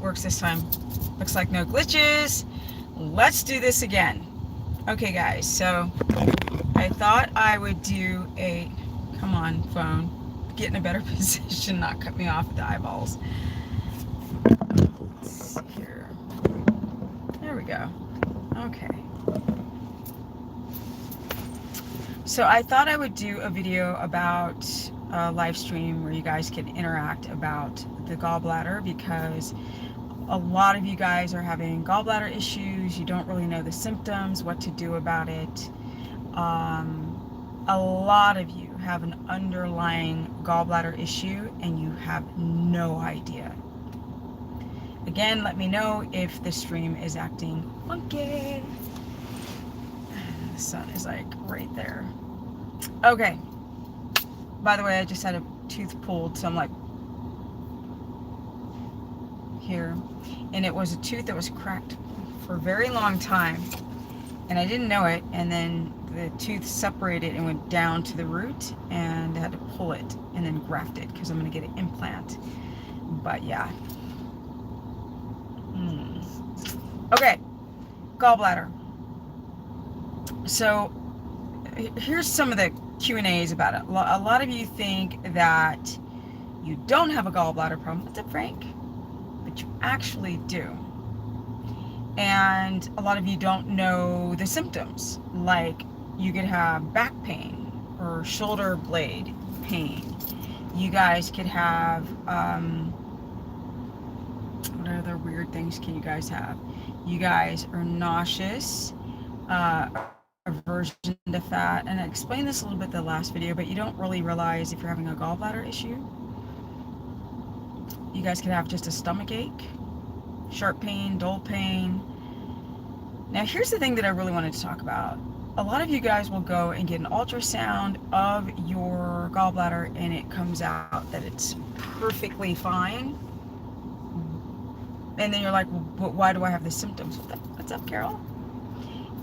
works this time. Looks like no glitches. Let's do this again. Okay, guys, so I thought I would do a, come on, phone, get in a better position, not cut me off with the eyeballs. Let's see here. There we go. Okay. So I thought I would do a video about a live stream where you guys can interact about the gallbladder, because a lot of you guys are having gallbladder issues. You don't really know the symptoms, what to do about it. A lot of you have an underlying gallbladder issue and you have no idea. Again, let me know if the stream is acting funky. The sun is like right there. Okay. By the way, I just had a tooth pulled, so I'm like here. And it was a tooth that was cracked for a very long time. And I didn't know it. And then the tooth separated and went down to the root, and I had to pull it and then graft it because I'm going to get an implant. But yeah. Okay. Gallbladder. So here's some of the Q&As about it. A lot of you think that you don't have a gallbladder problem. What's up, Frank? But you actually do. And a lot of you don't know the symptoms. Like, you could have back pain or shoulder blade pain. You guys could have, what other weird things can you guys have? You guys are nauseous, aversion to fat, and I explained this a little bit in the last video, but you don't really realize if you're having a gallbladder issue. You guys could have just a stomach ache, sharp pain, dull pain. Now here's the thing that I really wanted to talk about. A lot of you guys will go and get an ultrasound of your gallbladder and it comes out that it's perfectly fine. And then you're like, well, but why do I have the symptoms? What's up, Carol?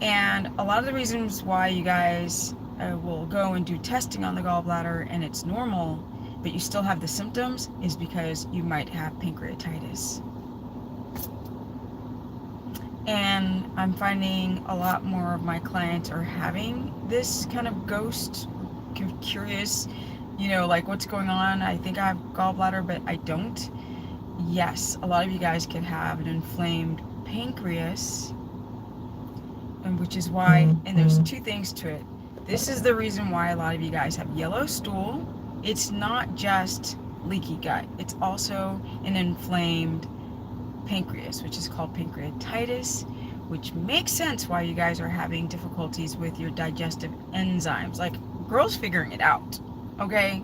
And a lot of the reasons why you guys will go and do testing on the gallbladder and it's normal, but you still have the symptoms, is because you might have pancreatitis. And I'm finding a lot more of my clients are having this kind of ghost, curious, you know, like, what's going on? I think I have gallbladder, but I don't. Yes, a lot of you guys can have an inflamed pancreas, and which is why, and there's two things to it. This is the reason why a lot of you guys have yellow stool. It's not just leaky gut. It's also an inflamed pancreas, which is called pancreatitis, which makes sense why you guys are having difficulties with your digestive enzymes. Like, girls figuring it out, okay?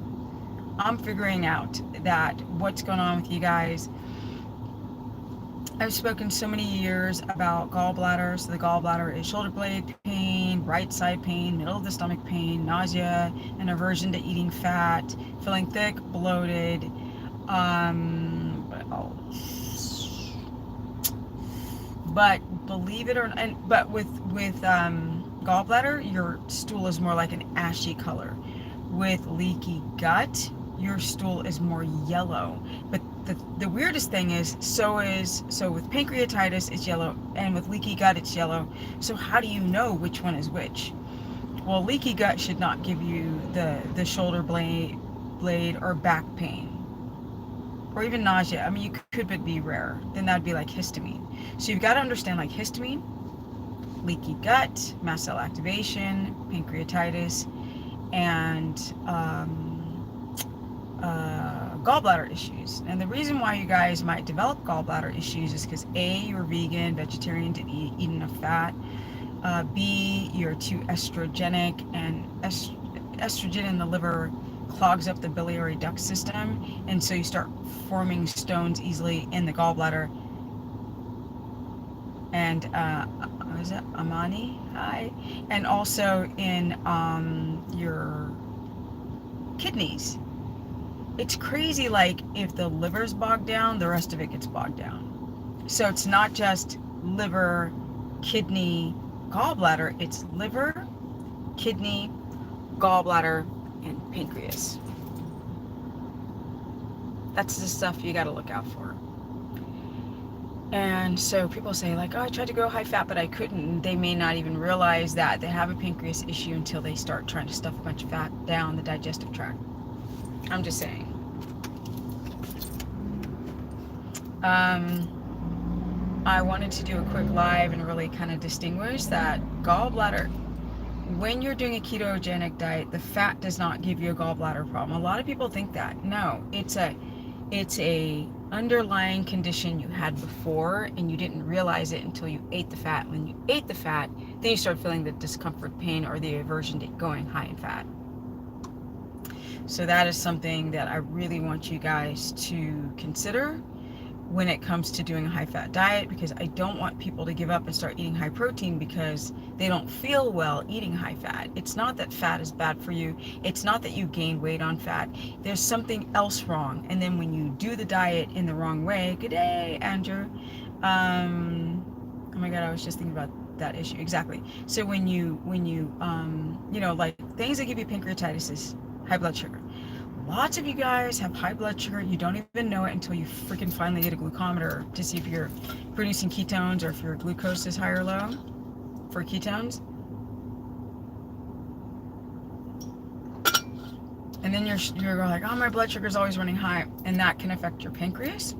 I'm figuring out that what's going on with you guys. I've spoken so many years about gallbladder. So the gallbladder is shoulder blade pain, right side pain, middle of the stomach pain, nausea, an aversion to eating fat, feeling thick, bloated, but believe it or not, but with gallbladder, your stool is more like an ashy color. With leaky gut, your stool is more yellow. But the weirdest thing is, so with pancreatitis, it's yellow, and with leaky gut, it's yellow. So how do you know which one is which? Well, leaky gut should not give you the shoulder blade or back pain, or even nausea. I mean, you could, but be rare. Then that'd be like histamine. So you've got to understand, like, histamine, leaky gut, mast cell activation, pancreatitis, and gallbladder issues. And the reason why you guys might develop gallbladder issues is because A, you're vegan, vegetarian, didn't eat enough fat. B, you're too estrogenic, and estrogen in the liver clogs up the biliary duct system, and so you start forming stones easily in the gallbladder. And is it Amani? Hi. And also in your kidneys. It's crazy, like, if the liver's bogged down, the rest of it gets bogged down. So it's not just liver, kidney, gallbladder, it's liver, kidney, gallbladder, and pancreas. That's the stuff you got to look out for. And so people say like, oh, I tried to go high fat, but I couldn't. They may not even realize that they have a pancreas issue until they start trying to stuff a bunch of fat down the digestive tract. I'm just saying. I wanted to do a quick live and really kind of distinguish that gallbladder. When you're doing a ketogenic diet, the fat does not give you a gallbladder problem. A lot of people think that. No, it's a underlying condition you had before and you didn't realize it until you ate the fat. When you ate the fat, then you start feeling the discomfort, pain, or the aversion to going high in fat. So that is something that I really want you guys to consider when it comes to doing a high fat diet, because I don't want people to give up and start eating high protein because they don't feel well eating high fat. It's not that fat is bad for you. It's not that you gain weight on fat. There's something else wrong. And then when you do the diet in the wrong way, good day, Andrew. Oh my God, I was just thinking about that issue. Exactly. So when you like things that give you pancreatitis is high blood sugar. Lots of you guys have high blood sugar. You don't even know it until you freaking finally get a glucometer to see if you're producing ketones or if your glucose is high or low for ketones. And then you're like, oh, my blood sugar is always running high. And that can affect your pancreas,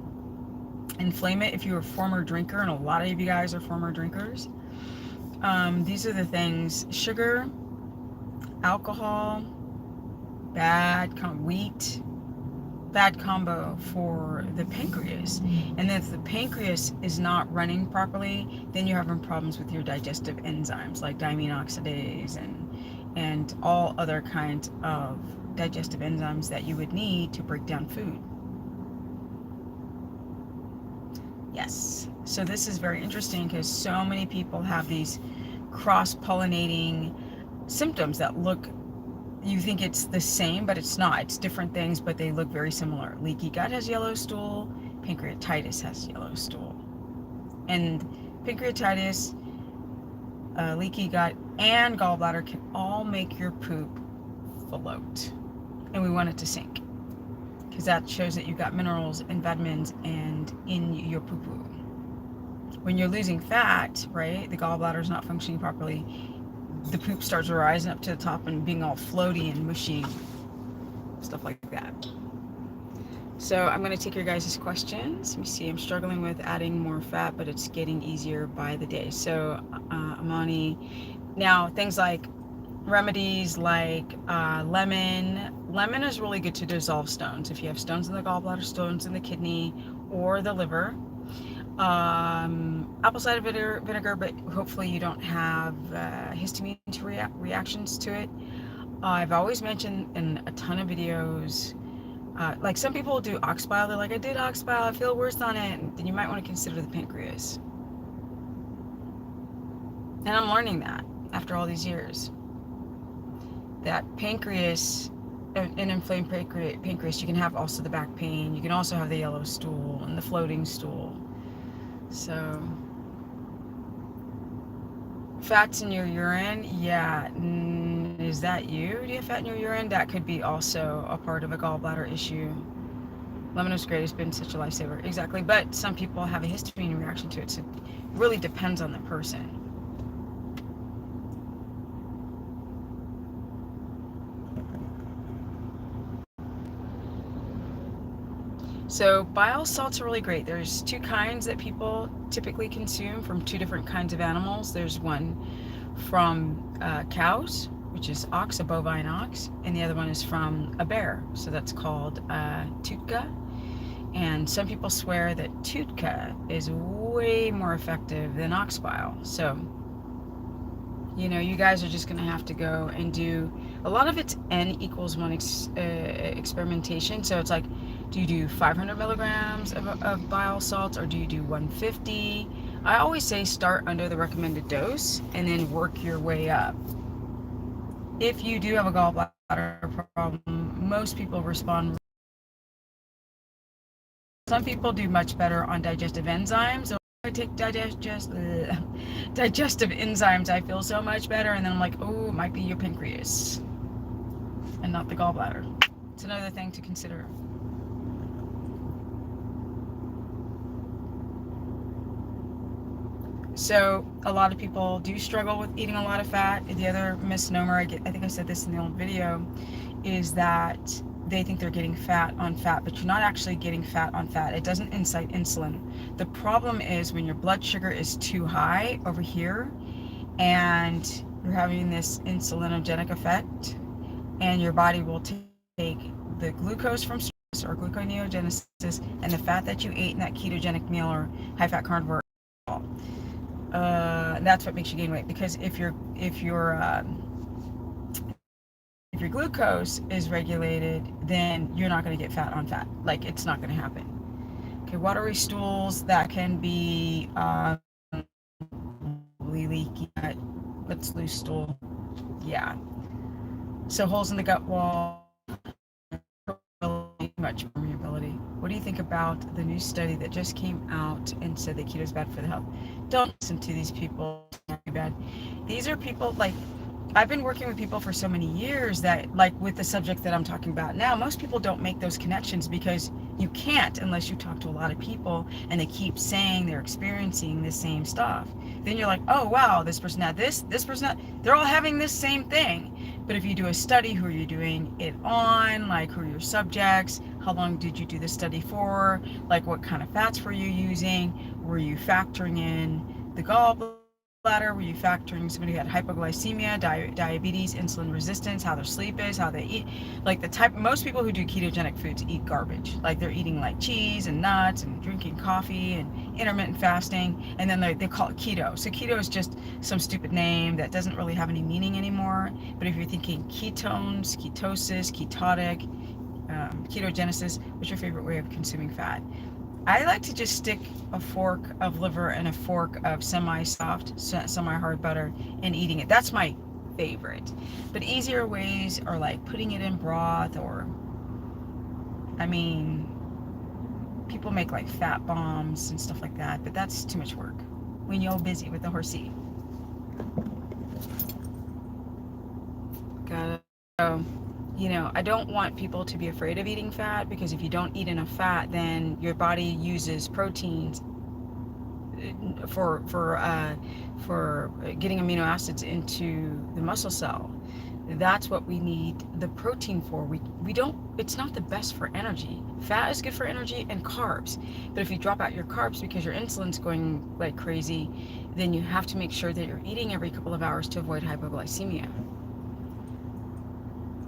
inflame it if you're a former drinker. And a lot of you guys are former drinkers. These are the things: sugar, alcohol, wheat, bad combo for the pancreas. And if the pancreas is not running properly, then you're having problems with your digestive enzymes like diamine oxidase and all other kinds of digestive enzymes that you would need to break down food. Yes. So this is very interesting because so many people have these cross-pollinating symptoms that look, you think it's the same, but it's not. It's different things, but they look very similar. Leaky gut has yellow stool. Pancreatitis has yellow stool. And pancreatitis, leaky gut, and gallbladder can all make your poop float. And we want it to sink, because that shows that you've got minerals and vitamins and in your poo-poo. When you're losing fat, right, the gallbladder is not functioning properly, the poop starts rising up to the top and being all floaty and mushy, stuff like that. So I'm going to take your guys' questions. Let me see. I'm struggling with adding more fat, but it's getting easier by the day. So Amani, now things like remedies like lemon. Lemon is really good to dissolve stones. If you have stones in the gallbladder, stones in the kidney, or the liver. Apple cider vinegar, but hopefully you don't have histamine reactions to it. I've always mentioned in a ton of videos, like some people do ox bile. They're like, I did ox bile, I feel worse on it. And then you might want to consider the pancreas. And I'm learning that after all these years, that pancreas, an inflamed pancreas, you can have also the back pain. You can also have the yellow stool and the floating stool. So, fats in your urine, yeah. Is that you? Do you have fat in your urine? That could be also a part of a gallbladder issue. Lemon is great. It's been such a lifesaver. Exactly. But some people have a histamine reaction to it. So it really depends on the person. So bile salts are really great. There's two kinds that people typically consume from two different kinds of animals. There's one from cows, which is ox, a bovine ox, and the other one is from a bear. So that's called tutka. And some people swear that tutka is way more effective than ox bile. So, you know, you guys are just going to have to go and do, a lot of it's N=1 experimentation. So it's like, do you do 500 milligrams of bile salts, or do you do 150? I always say start under the recommended dose and then work your way up. If you do have a gallbladder problem, most people respond. Some people do much better on digestive enzymes. So I take digestive enzymes, I feel so much better. And then I'm like, oh, it might be your pancreas and not the gallbladder. It's another thing to consider. So a lot of people do struggle with eating a lot of fat. The other misnomer, I think I said this in the old video, is that they think they're getting fat on fat, but you're not actually getting fat on fat. It doesn't incite insulin. The problem is when your blood sugar is too high over here and you're having this insulinogenic effect, and your body will take the glucose from stress or gluconeogenesis and the fat that you ate in that ketogenic meal or high fat carnivore. That's what makes you gain weight, because if your glucose is regulated, then you're not going to get fat on fat. Like, it's not going to happen. Okay, watery stools, that can be really leaky. Let's loose stool. Yeah. So holes in the gut wall, much permeability. What do you think about the new study that just came out and said that keto is bad for the health? Don't listen to these people. Bad. These are people, like, I've been working with people for so many years that, like, with the subject that I'm talking about now, most people don't make those connections because you can't unless you talk to a lot of people and they keep saying they're experiencing the same stuff. Then you're like, oh wow, this person had this person had, they're all having this same thing. But if you do a study, who are you doing it on? Like, who are your subjects? How long did you do the study for? Like, what kind of fats were you using? Were you factoring in the gallbladder? Were you factoring somebody who had hypoglycemia, diabetes, insulin resistance, how their sleep is, how they eat? Like, most people who do ketogenic foods eat garbage. Like, they're eating like cheese and nuts and drinking coffee and intermittent fasting, and then they call it keto. So keto is just some stupid name that doesn't really have any meaning anymore. But if you're thinking ketones, ketosis, ketotic, ketogenesis, what's your favorite way of consuming fat? I like to just stick a fork of liver and a fork of semi-soft, semi-hard butter and eating it. That's my favorite. But easier ways are like putting it in broth, or, I mean, people make like fat bombs and stuff like that, but that's too much work when you're busy with the horsey. Got it. I don't want people to be afraid of eating fat, because if you don't eat enough fat, then your body uses proteins for getting amino acids into the muscle cell. That's what we need the protein for. We don't, it's not the best for energy. Fat is good for energy, and carbs. But if you drop out your carbs because your insulin's going like crazy, then you have to make sure that you're eating every couple of hours to avoid hypoglycemia.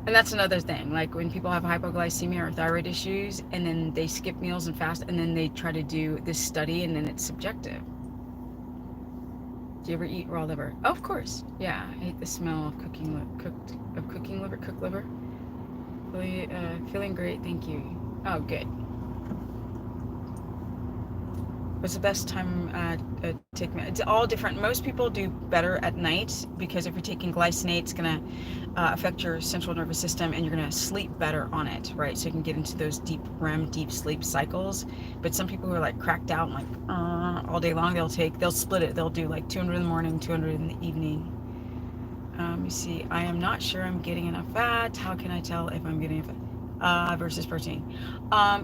And that's another thing, like when people have hypoglycemia or thyroid issues and then they skip meals and fast, and then they try to do this study, and then it's subjective. Do you ever eat raw liver? Oh, of course. Yeah, I hate the smell of cooked liver. Feeling great, thank you. Oh, good. What's the best time take? It's all different. Most people do better at night, because if you're taking glycinate, it's gonna affect your central nervous system, and you're gonna sleep better on it, right? So you can get into those deep REM, deep sleep cycles. But some people who are like cracked out and like all day long, they'll split it. They'll do like 200 in the morning, 200 in the evening. You see, I am not sure I'm getting enough fat. How can I tell if I'm getting enough fat? Versus protein.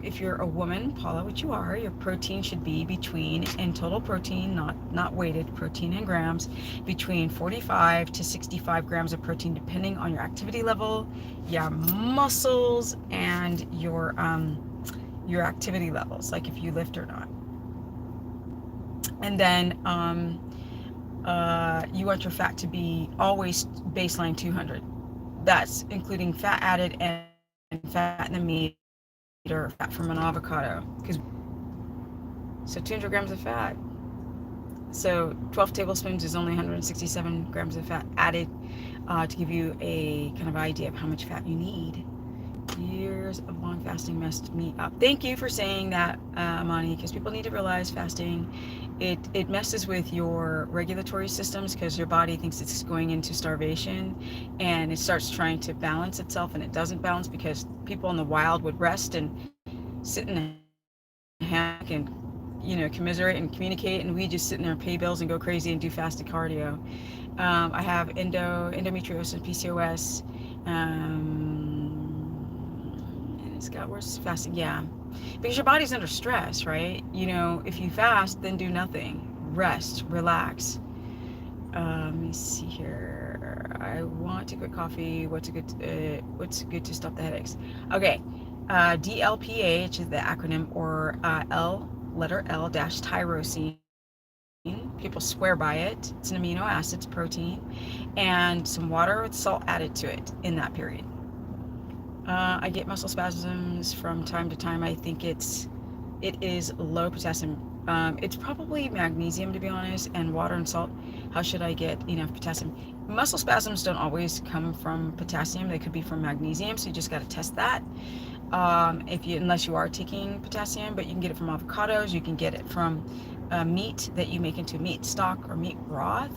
If you're a woman, Paula, which you are, your protein should be between, in total protein, not weighted protein in grams, between 45 to 65 grams of protein, depending on your activity level, your muscles, and your activity levels, like if you lift or not. And then you want your fat to be always baseline 200. That's including fat added and fat in the meat, or fat from an avocado. So 200 grams of fat. So 12 tablespoons is only 167 grams of fat added, to give you a kind of idea of how much fat you need. Years of long fasting messed me up. Thank you for saying that, Amani, because people need to realize fasting, it messes with your regulatory systems, because your body thinks it's going into starvation, and it starts trying to balance itself, and it doesn't balance, because people in the wild would rest and sit in a hammock and commiserate and communicate, and we just sit in there and pay bills and go crazy and do fasted cardio. I have endometriosis, PCOS, and it's got worse fasting. Yeah, because your body's under stress, right? If you fast, then do nothing. rest, relax. Let me see here. I want to quit coffee. What's good to stop the headaches? Okay, DLPH is the acronym, or letter L dash tyrosine. People swear by it. It's an amino acid, it's protein, and some water with salt added to it in that period. I get muscle spasms from time to time. I think it is low potassium. It's probably magnesium, to be honest, and water and salt. How should I get enough potassium? Muscle spasms don't always come from potassium. They could be from magnesium, so you just got to test that. Unless you are taking potassium, but you can get it from avocados. You can get it from meat that you make into meat stock or meat broth.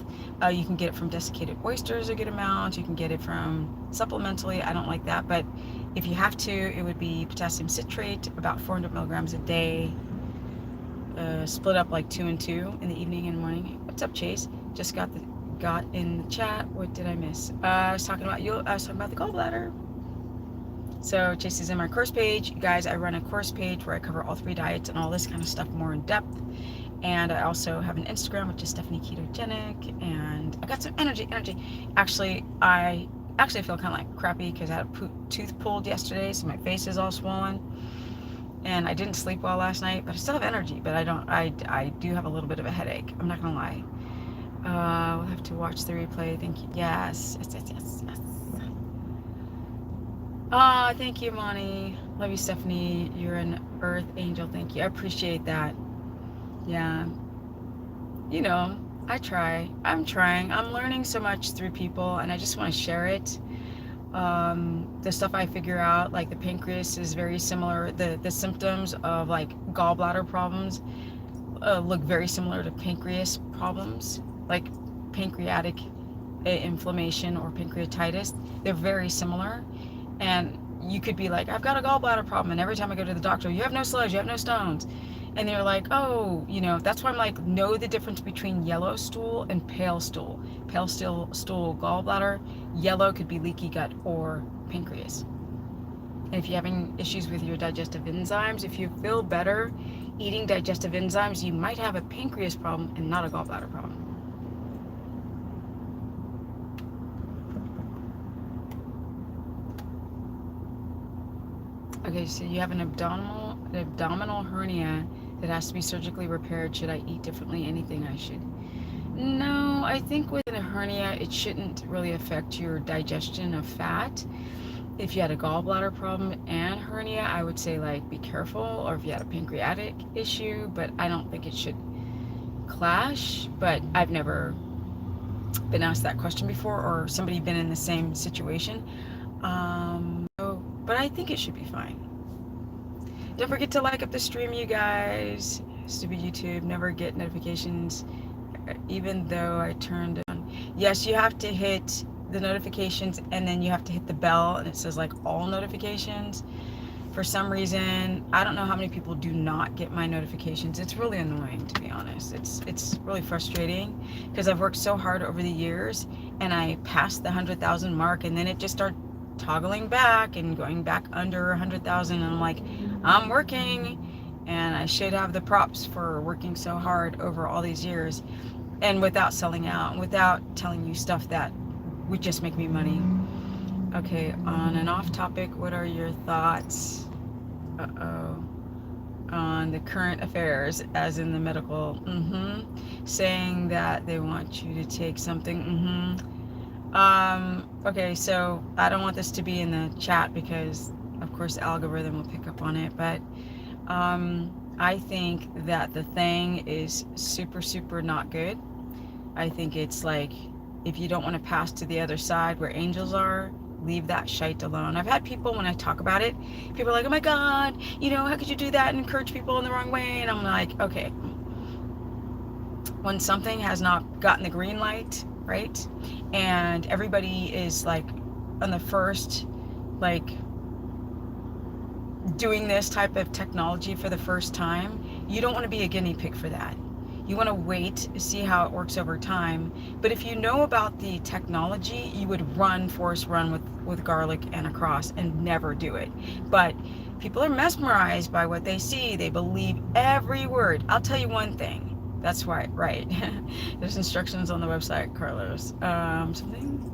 You can get it from desiccated oysters a good amount. You can get it from supplementally. I don't like that, but if you have to, it would be potassium citrate, about 400 milligrams a day, split up like 2 and 2 in the evening and morning. What's up, Chase? Just got in the chat. What did I miss? I was talking about the gallbladder. So Chase is in my course page. You guys, I run a course page where I cover all 3 diets and all this kind of stuff more in depth. And I also have an Instagram, which is Stephanie Ketogenic, and I got some energy. Actually, I feel kind of like crappy because I had a tooth pulled yesterday, so my face is all swollen. And I didn't sleep well last night, but I still have energy. But I do have a little bit of a headache. I'm not gonna lie. We'll have to watch the replay. Thank you. Yes. Thank you, Monty. Love you, Stephanie. You're an earth angel. Thank you. I appreciate that. Yeah. You know, I try. I'm trying. I'm learning so much through people, and I just want to share it. The stuff I figure out, like the pancreas is very similar. The symptoms of like gallbladder problems look very similar to pancreas problems, like pancreatic inflammation or pancreatitis. They're very similar. And you could be like, I've got a gallbladder problem, and every time I go to the doctor, you have no sludge, you have no stones. And they're like, oh, you know, that's why I'm like, know the difference between yellow stool and pale stool. Pale stool, gallbladder. Yellow could be leaky gut or pancreas. And if you're having issues with your digestive enzymes, if you feel better eating digestive enzymes, you might have a pancreas problem and not a gallbladder problem. Okay, so you have an abdominal hernia that has to be surgically repaired. Should I eat differently? Anything I should? No, I think with a hernia, it shouldn't really affect your digestion of fat. If you had a gallbladder problem and hernia, I would say like be careful, or if you had a pancreatic issue, but I don't think it should clash. But I've never been asked that question before, or somebody been in the same situation. But I think it should be fine. Don't forget to like up the stream, you guys. Stupid YouTube, never get notifications, even though I turned on. Yes, you have to hit the notifications, and then you have to hit the bell, and it says like all notifications. For some reason, I don't know how many people do not get my notifications. It's really annoying, to be honest. It's really frustrating because I've worked so hard over the years, and I passed the 100,000 mark, and then it just started toggling back and going back under 100,000, and I'm like, I'm working, and I should have the props for working so hard over all these years, and without selling out, without telling you stuff that would just make me money. Okay, on an off topic, what are your thoughts on the current affairs, as in the medical, saying that they want you to take something, okay, so I don't want this to be in the chat because of course the algorithm will pick up on it, but I think that the thing is super not good. I think it's like, if you don't want to pass to the other side where angels are, leave that shite alone. I've had people, when I talk about it, people are like, oh my god, you know, how could you do that and encourage people in the wrong way? And I'm like, okay, when something has not gotten the green light, right, and everybody is like on the first, like, doing this type of technology for the first time, you don't want to be a guinea pig for that. You want to wait, see how it works over time. But if you know about the technology, you would force run with garlic and a cross and never do it. But people are mesmerized by what they see. They believe every word. I'll tell you one thing. That's why, right. There's instructions on the website, Carlos. Something.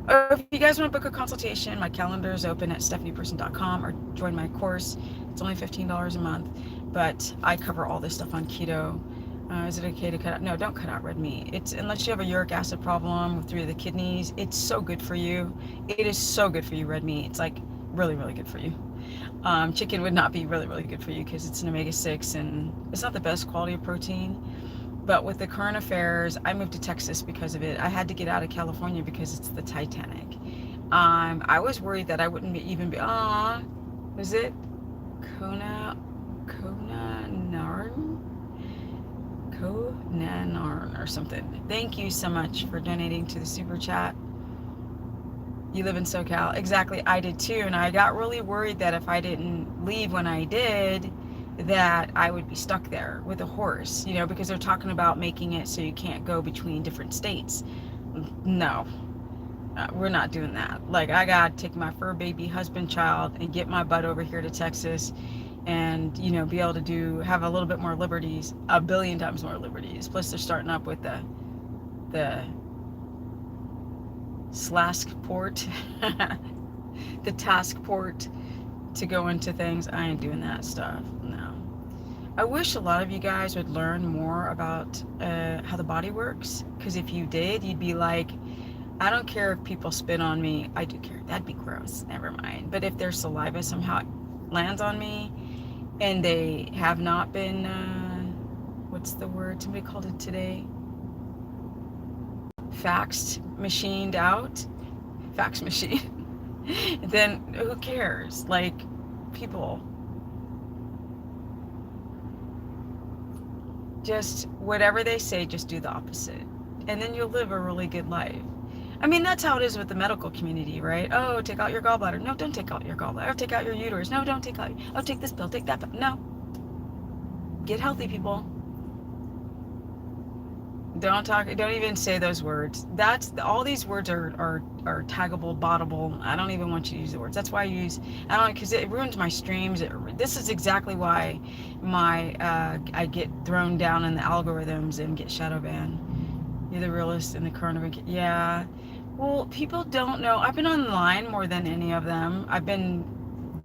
Oh, if you guys want to book a consultation, my calendar is open at stephanieperson.com or join my course. It's only $15 a month, but I cover all this stuff on keto. Is it okay to cut out? No, don't cut out red meat. It's unless you have a uric acid problem with 3 of the kidneys. It's so good for you. It is so good for you, red meat. It's like really, really good for you. Chicken would not be really, really good for you because it's an omega-6 and it's not the best quality of protein. But with the current affairs, I moved to Texas because of it. I had to get out of California because it's the Titanic. I was worried that I wouldn't even be, was it Conanarn or something. Thank you so much for donating to the super chat. You live in SoCal. Exactly, I did too. And I got really worried that if I didn't leave when I did, that I would be stuck there with a horse, you know, because they're talking about making it so you can't go between different states. No, we're not doing that. Like, I got to take my fur baby husband, child, and get my butt over here to Texas and, you know, be able to have a little bit more liberties, a billion times more liberties. Plus they're starting up with the slask port, the task port to go into things. I ain't doing that stuff. No. I wish a lot of you guys would learn more about how the body works, because if you did, you'd be like, I don't care if people spit on me. I do care. That'd be gross. Never mind. But if their saliva somehow lands on me and they have not been, what's the word? Somebody called it today. Machined out. Fax machine. Then who cares? Like, people. Just whatever they say, just do the opposite. And then you'll live a really good life. I mean, that's how it is with the medical community, right? Oh, take out your gallbladder. No, don't take out your gallbladder. Or take out your uterus. No, don't take out. Oh, take this pill, take that pill. No. Get healthy, people. Don't even say those words. All these words are taggable, bottable. I don't even want you to use the words. That's why because it ruins my streams. This is exactly why I get thrown down in the algorithms and get shadow banned. You're the realist in the carnivore. Yeah. Well, people don't know. I've been online more than any of them. I've been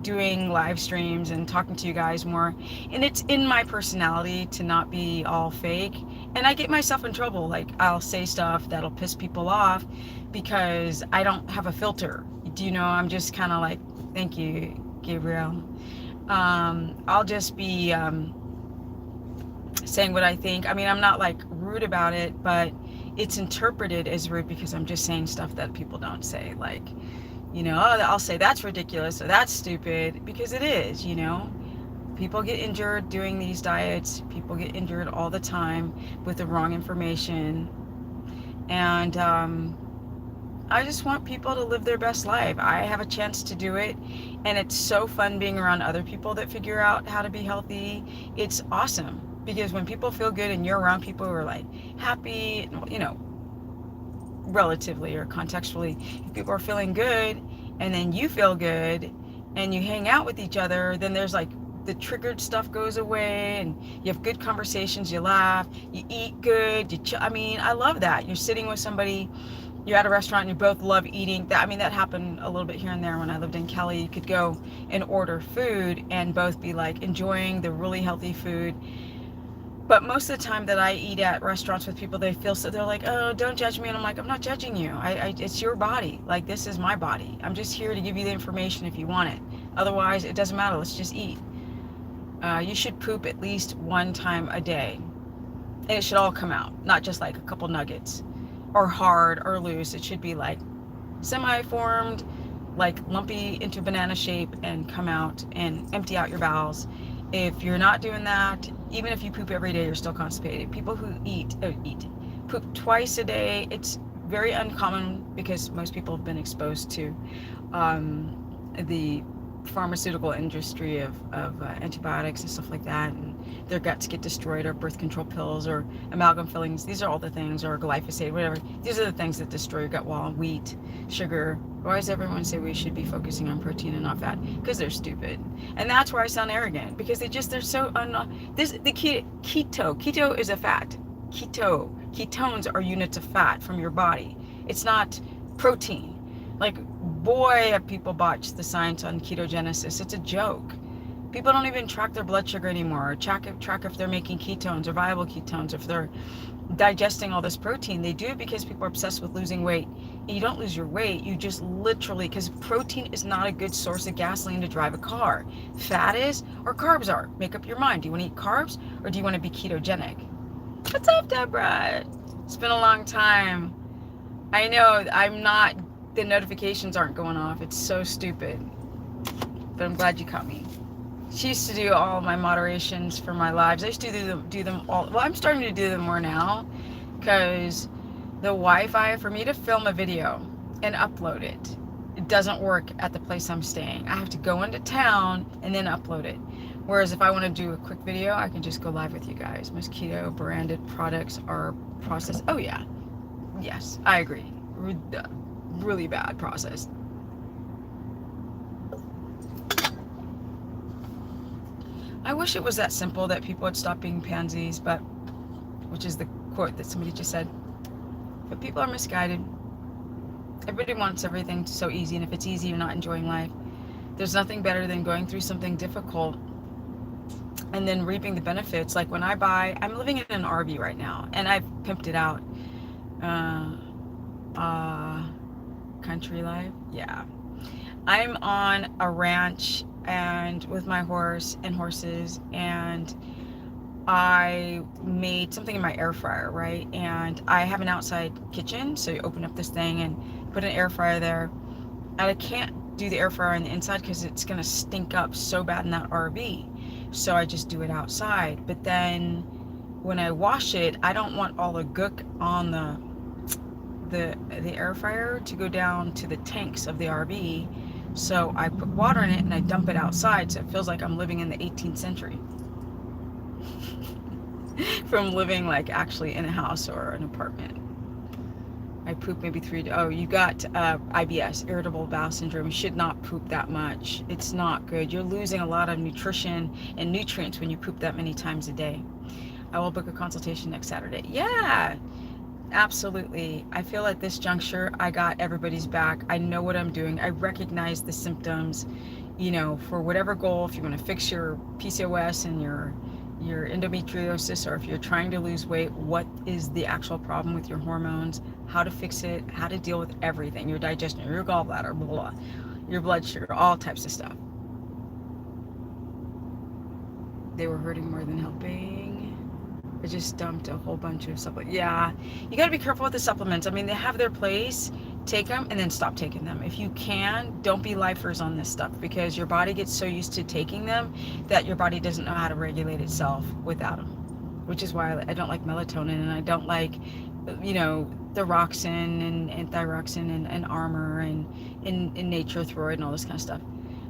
doing live streams and talking to you guys more, and it's in my personality to not be all fake, and I get myself in trouble. Like, I'll say stuff that'll piss people off because I don't have a filter. Do you know? I'm just kind of like, thank you, Gabriel. I'll just be saying what I think. I mean, I'm not like rude about it, but it's interpreted as rude because I'm just saying stuff that people don't say. Like, you know, I'll say that's ridiculous or that's stupid, because it is, you know. People get injured doing these diets. People get injured all the time with the wrong information. And I just want people to live their best life. I have a chance to do it. And it's so fun being around other people that figure out how to be healthy. It's awesome. Because when people feel good and you're around people who are like happy, you know, relatively or contextually, if people are feeling good and then you feel good and you hang out with each other, then there's like the triggered stuff goes away and you have good conversations, you laugh, you eat good, I mean, I love that. You're sitting with somebody, you're at a restaurant and you both love eating. That, I mean, that happened a little bit here and there when I lived in Cali. You could go and order food and both be like enjoying the really healthy food. But most of the time that I eat at restaurants with people, they feel so, they're like, oh, don't judge me. And I'm like, I'm not judging you. It's your body. Like, this is my body. I'm just here to give you the information if you want it. Otherwise, it doesn't matter. Let's just eat. You should poop at least one time a day. And it should all come out, not just like a couple nuggets or hard or loose. It should be like semi-formed, like lumpy into banana shape and come out and empty out your bowels. If you're not doing that, even if you poop every day, you're still constipated. People who poop twice a day, it's very uncommon because most people have been exposed to the pharmaceutical industry of antibiotics and stuff like that. And their guts get destroyed, or birth control pills, or amalgam fillings. These are all the things, or glyphosate, whatever. These are the things that destroy your gut wall. Wheat, sugar. Why does everyone say we should be focusing on protein and not fat? Because they're stupid. And that's where I sound arrogant, because they're so keto is a fat. Ketones are units of fat from your body. It's not protein. Like, boy, have people botched the science on ketogenesis. It's a joke. People don't even track their blood sugar anymore, or track if they're making ketones or viable ketones, if they're digesting all this protein. They do it because people are obsessed with losing weight. And you don't lose your weight, you just literally, because protein is not a good source of gasoline to drive a car. Fat is, or carbs are. Make up your mind. Do you want to eat carbs, or do you want to be ketogenic? What's up, Deborah? It's been a long time. I know the notifications aren't going off. It's so stupid. But I'm glad you caught me. She used to do all of my moderations for my lives. I used to do them all. Well, I'm starting to do them more now, because the Wi-Fi, for me to film a video and upload it, it doesn't work at the place I'm staying. I have to go into town and then upload it. Whereas if I want to do a quick video, I can just go live with you guys. Most keto branded products are processed. Oh yeah. Yes, I agree. Really bad process. I wish it was that simple that people would stop being pansies, but, which is the quote that somebody just said. But people are misguided. Everybody wants everything so easy, and if it's easy, you're not enjoying life. There's nothing better than going through something difficult and then reaping the benefits. Like when I'm living in an RV right now, and I've pimped it out. Country life, yeah. I'm on a ranch and with my horses, and I made something in my air fryer, right? And I have an outside kitchen, so you open up this thing and put an air fryer there. And I can't do the air fryer on the inside because it's gonna stink up so bad in that RV. So I just do it outside. But then when I wash it, I don't want all the gook on the air fryer to go down to the tanks of the RV. So I put water in it and I dump it outside, so it feels like I'm living in the 18th century. From living like actually in a house or an apartment. I poop maybe you got IBS, irritable bowel syndrome. You should not poop that much. It's not good. You're losing a lot of nutrition and nutrients when you poop that many times a day. I will book a consultation next Saturday. Yeah, absolutely. I feel at this juncture, I got everybody's back. I know what I'm doing. I recognize the symptoms, for whatever goal. If you want to fix your PCOS and your endometriosis, or if you're trying to lose weight, what is the actual problem with your hormones, how to fix it, how to deal with everything, your digestion, your gallbladder, blah, blah, your blood sugar, all types of stuff. They were hurting more than helping. I just dumped a whole bunch of supplements. Yeah, you got to be careful with the supplements. I mean, they have their place. Take them and then stop taking them. If you can, don't be lifers on this stuff, because your body gets so used to taking them that your body doesn't know how to regulate itself without them. Which is why I don't like melatonin, and I don't like, the Roxin and Thyroxin and Armor and in Nature Throid and all this kind of stuff.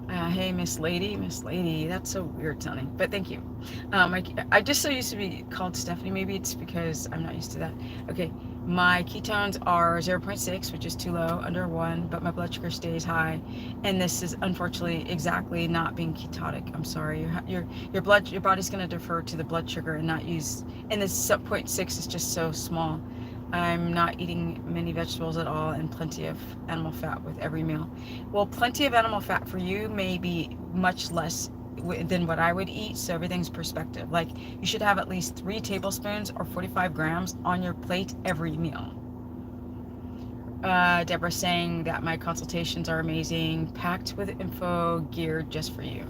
Hey, Miss Lady, that's so weird sounding, but thank you. I just so used to be called Stephanie. Maybe it's because I'm not used to that. Okay, my ketones are 0.6, which is too low, under 1, but my blood sugar stays high. And this is unfortunately exactly not being ketotic. I'm sorry. Your body's going to defer to the blood sugar and not use, and this 0.6 is just so small. I'm not eating many vegetables at all, and plenty of animal fat with every meal. Well, plenty of animal fat for you may be much less than what I would eat, so everything's perspective. Like, you should have at least 3 tablespoons or 45 grams on your plate every meal. Deborah saying that my consultations are amazing, packed with info geared just for you.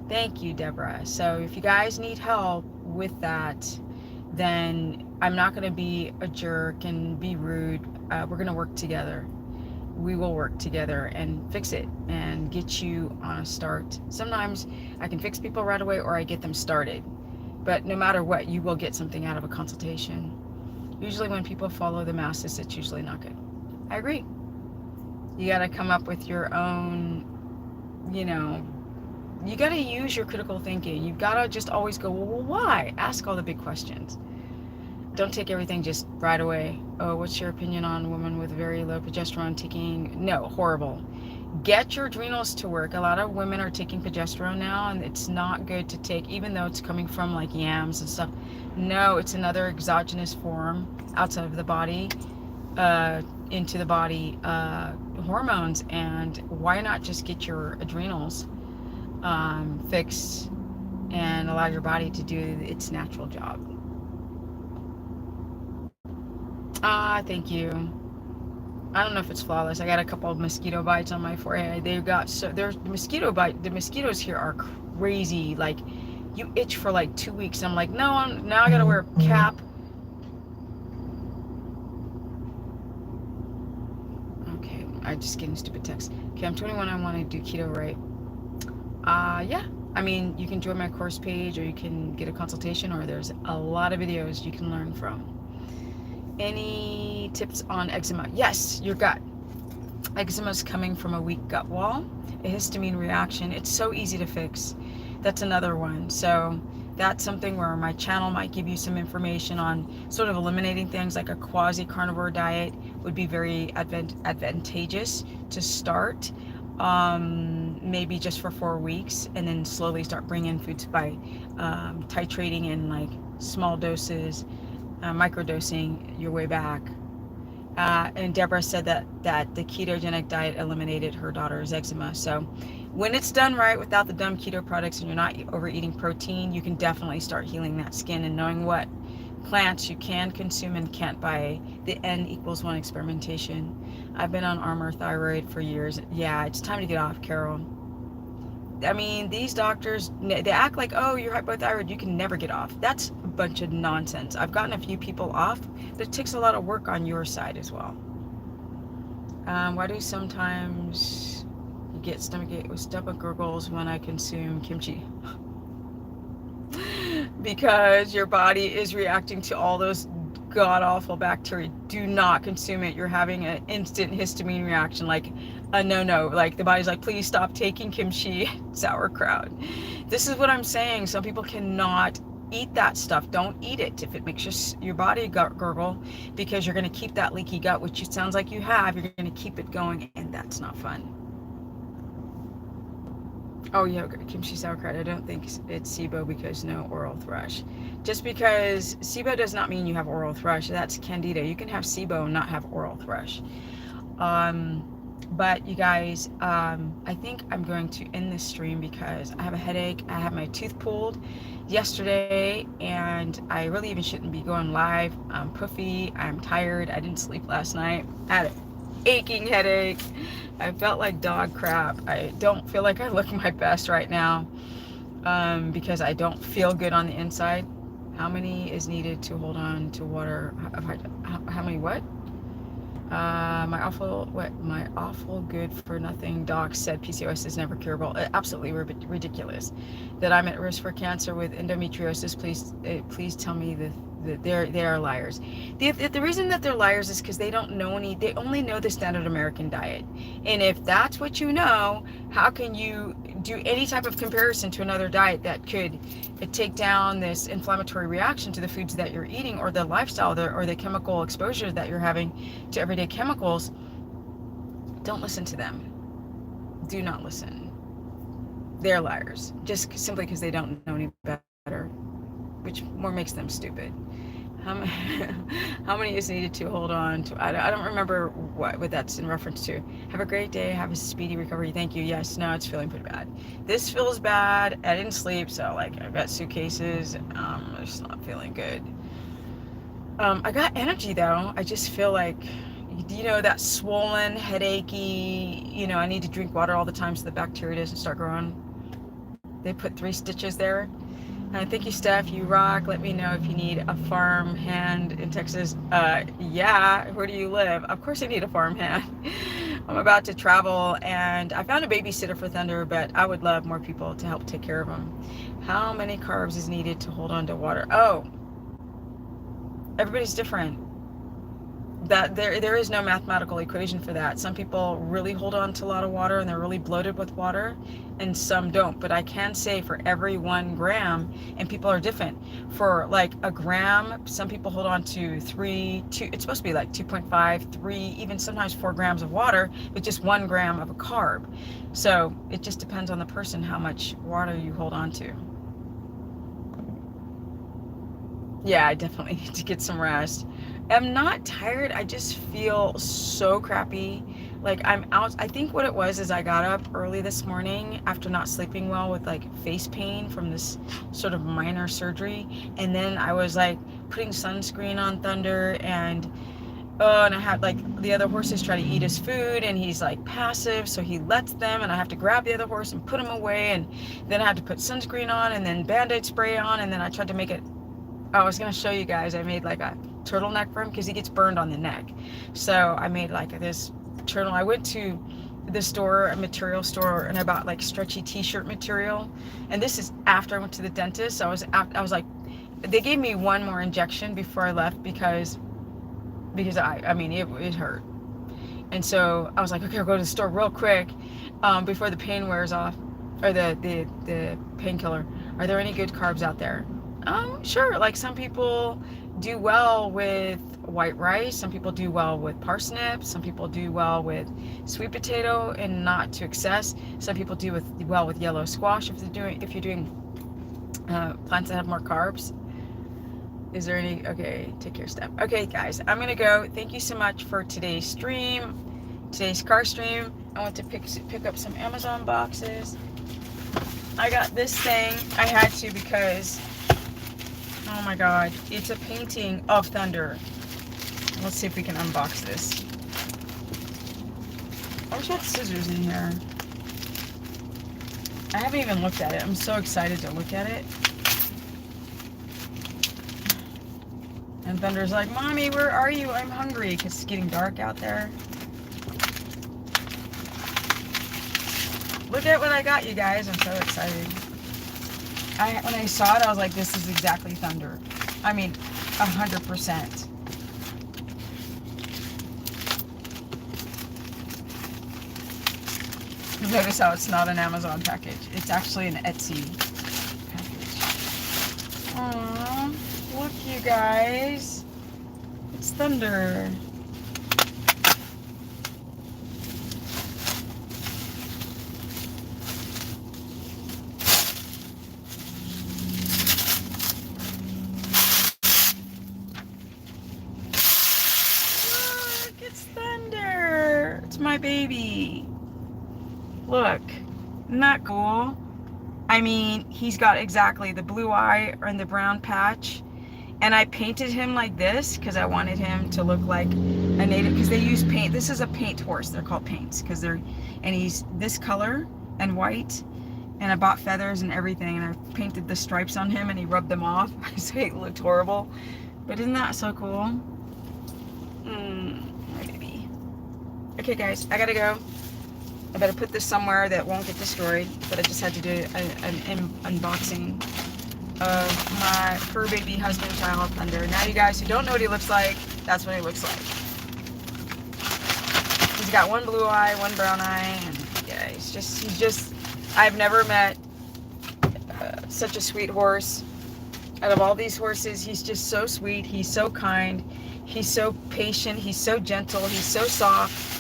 Thank you, Deborah. So if you guys need help with that, then I'm not going to be a jerk and be rude. We're going to work together. We will work together and fix it and get you on a start. Sometimes I can fix people right away, or I get them started. But no matter what, you will get something out of a consultation. Usually when people follow the masses, it's usually not good. I agree. You got to come up with your own, You got to use your critical thinking. You've got to just always go, well, why? Ask all the big questions. Don't take everything just right away. Oh, what's your opinion on women with very low progesterone taking? No, horrible. Get your adrenals to work. A lot of women are taking progesterone now, and it's not good to take, even though it's coming from like yams and stuff. No, it's another exogenous form outside of the body, into the body, hormones. And why not just get your adrenals fixed and allow your body to do its natural job? Thank you. I don't know if it's flawless. I got a couple of mosquito bites on my forehead. They've got, so there's the mosquito bite. The mosquitoes here are crazy. Like, you itch for like 2 weeks. I'm like, no, now I gotta wear a cap. Okay, I just getting stupid text. Okay, I'm 21. I want to do keto, right? Yeah. I mean, you can join my course page, or you can get a consultation, or there's a lot of videos you can learn from. Any tips on eczema? Yes, your gut. Eczema is coming from a weak gut wall, a histamine reaction. It's so easy to fix. That's another one. So that's something where my channel might give you some information on sort of eliminating things. Like a quasi-carnivore diet would be very advantageous to start, maybe just for 4 weeks, and then slowly start bringing in foods by titrating in like small doses, microdosing your way back. And Deborah said that the ketogenic diet eliminated her daughter's eczema. So when it's done right, without the dumb keto products, and you're not overeating protein, you can definitely start healing that skin and knowing what plants you can consume and can't by the N=1 experimentation. I've been on Armour thyroid for years. Yeah, it's time to get off, Carol. I mean, these doctors, they act like, oh, you're hypothyroid, you can never get off. That's a bunch of nonsense. I've gotten a few people off, but it takes a lot of work on your side as well. Why do sometimes you get stomach gurgles when I consume kimchi? Because your body is reacting to all those god-awful bacteria. Do not consume it. You're having an instant histamine reaction, like a no. Like the body's like, please stop taking kimchi, sauerkraut. This is what I'm saying. Some people cannot eat that stuff. Don't eat it if it makes your body gurgle, because you're going to keep that leaky gut, which it sounds like you have. You're going to keep it going, and that's not fun. Oh yeah, kimchi sauerkraut. I don't think it's SIBO because no oral thrush. Just because SIBO does not mean you have oral thrush. That's candida. You can have SIBO and not have oral thrush. But you guys, I think I'm going to end this stream because I have a headache. I have my tooth pulled yesterday, and I really even shouldn't be going live. I'm puffy. I'm tired. I didn't sleep last night. I had an aching headache. I felt like dog crap. I don't feel like I look my best right now, because I don't feel good on the inside. How many is needed to hold on to water? How many what? My awful good for nothing doc said PCOS is never curable. Absolutely ridiculous. That I'm at risk for cancer with endometriosis. Please tell me that they are liars. The reason that they're liars is because they don't know they only know the standard American diet. And if that's what you know, how can you do any type of comparison to another diet that could take down this inflammatory reaction to the foods that you're eating, or the lifestyle or the chemical exposure that you're having to everyday chemicals? Don't listen to them. Do not listen. They're liars, just simply because they don't know any better, which more makes them stupid. How many is needed to hold on to? I don't remember what that's in reference to. Have a great day. Have a speedy recovery. Thank you. Yes, no, it's feeling pretty bad. This feels bad. I didn't sleep, so like I've got suitcases. I'm just not feeling good. I got energy though. I just feel like, that swollen, headachy, I need to drink water all the time so the bacteria doesn't start growing. They put 3 stitches there. Thank you, Steph. You rock. Let me know if you need a farm hand in Texas. Yeah. Where do you live? Of course I need a farm hand. I'm about to travel, and I found a babysitter for Thunder, but I would love more people to help take care of them. How many carbs is needed to hold on to water? Oh, everybody's different. that there is no mathematical equation for that. Some people really hold on to a lot of water and they're really bloated with water, and some don't. But I can say for every 1 gram, and people are different. For like a gram, some people hold on to 2, it's supposed to be like 2.5, 3, even sometimes 4 grams of water with just 1 gram of a carb. So it just depends on the person how much water you hold on to. Yeah, I definitely need to get some rest. I'm not tired. I just feel so crappy. Like I'm out. I think what it was is I got up early this morning after not sleeping well with like face pain from this sort of minor surgery. And then I was like putting sunscreen on Thunder, and I had like the other horses try to eat his food, and he's like passive, so he lets them, and I have to grab the other horse and put him away, and then I had to put sunscreen on and then Band-Aid spray on, and then I tried to make it. I was going to show you guys, I made like a turtleneck for him because he gets burned on the neck. So I made like this turtle. I went to the store, a material store, and I bought like stretchy t-shirt material. And this is after I went to the dentist. I was like, they gave me 1 more injection before I left because I mean, it hurt. And so I was like, okay, I'll go to the store real quick before the pain wears off, or the painkiller. Are there any good carbs out there? Sure. Like some people do well with white rice. Some people do well with parsnips. Some people do well with sweet potato and not to excess. Some people do well with yellow squash if you're doing plants that have more carbs. Is there any? Okay, take care, Steph. Okay, guys, I'm gonna go. Thank you so much for today's stream, today's car stream. I went to pick up some Amazon boxes. I got this thing. I had to because, oh my God, it's a painting of Thunder. Let's see if we can unbox this. I wish I had scissors in here. I haven't even looked at it. I'm so excited to look at it. And Thunder's like, Mommy, where are you? I'm hungry, because it's getting dark out there. Look at what I got, you guys. I'm so excited. When I saw it, I was like, this is exactly Thunder. I mean, 100%. Notice how it's not an Amazon package. It's actually an Etsy package. Aww, look, you guys. It's Thunder. My baby. Look, isn't that cool? I mean, he's got exactly the blue eye and the brown patch, and I painted him like this because I wanted him to look like a native, because they use paint. This is a paint horse. They're called paints because he's this color and white, and I bought feathers and everything, and I painted the stripes on him, and he rubbed them off so he looked horrible. But isn't that so cool? My baby. Okay, guys, I gotta go. I better put this somewhere that won't get destroyed, but I just had to do an unboxing of my fur baby husband child Thunder. Now you guys who don't know what he looks like, that's what he looks like. He's got one blue eye, one brown eye, and yeah, he's just I've never met such a sweet horse. Out of all these horses, he's just so sweet, he's so kind, he's so patient, he's so gentle, he's so soft.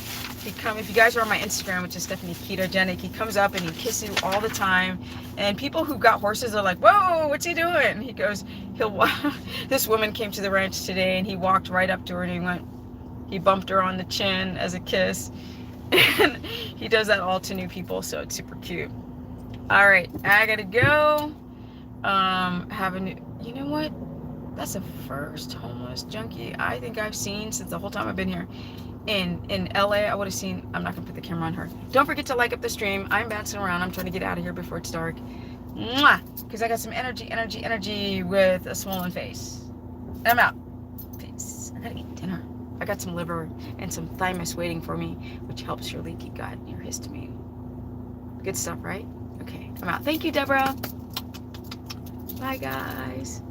If you guys are on my Instagram, which is Stephanie Ketogenic, he comes up and he kisses you all the time. And people who've got horses are like, whoa, what's he doing? And he goes, this woman came to the ranch today and he walked right up to her and he bumped her on the chin as a kiss. And he does that all to new people, so it's super cute. All right, I gotta go. You know what? That's the first homeless junkie I think I've seen since the whole time I've been here. In LA, I would have seen. I'm not gonna put the camera on her. Don't forget to like up the stream. I'm bouncing around. I'm trying to get out of here before it's dark. Mwah! Because I got some energy with a swollen face. And I'm out. Peace. I gotta eat dinner. I got some liver and some thymus waiting for me, which helps your leaky gut, your histamine. Good stuff, right? Okay, I'm out. Thank you, Deborah. Bye, guys.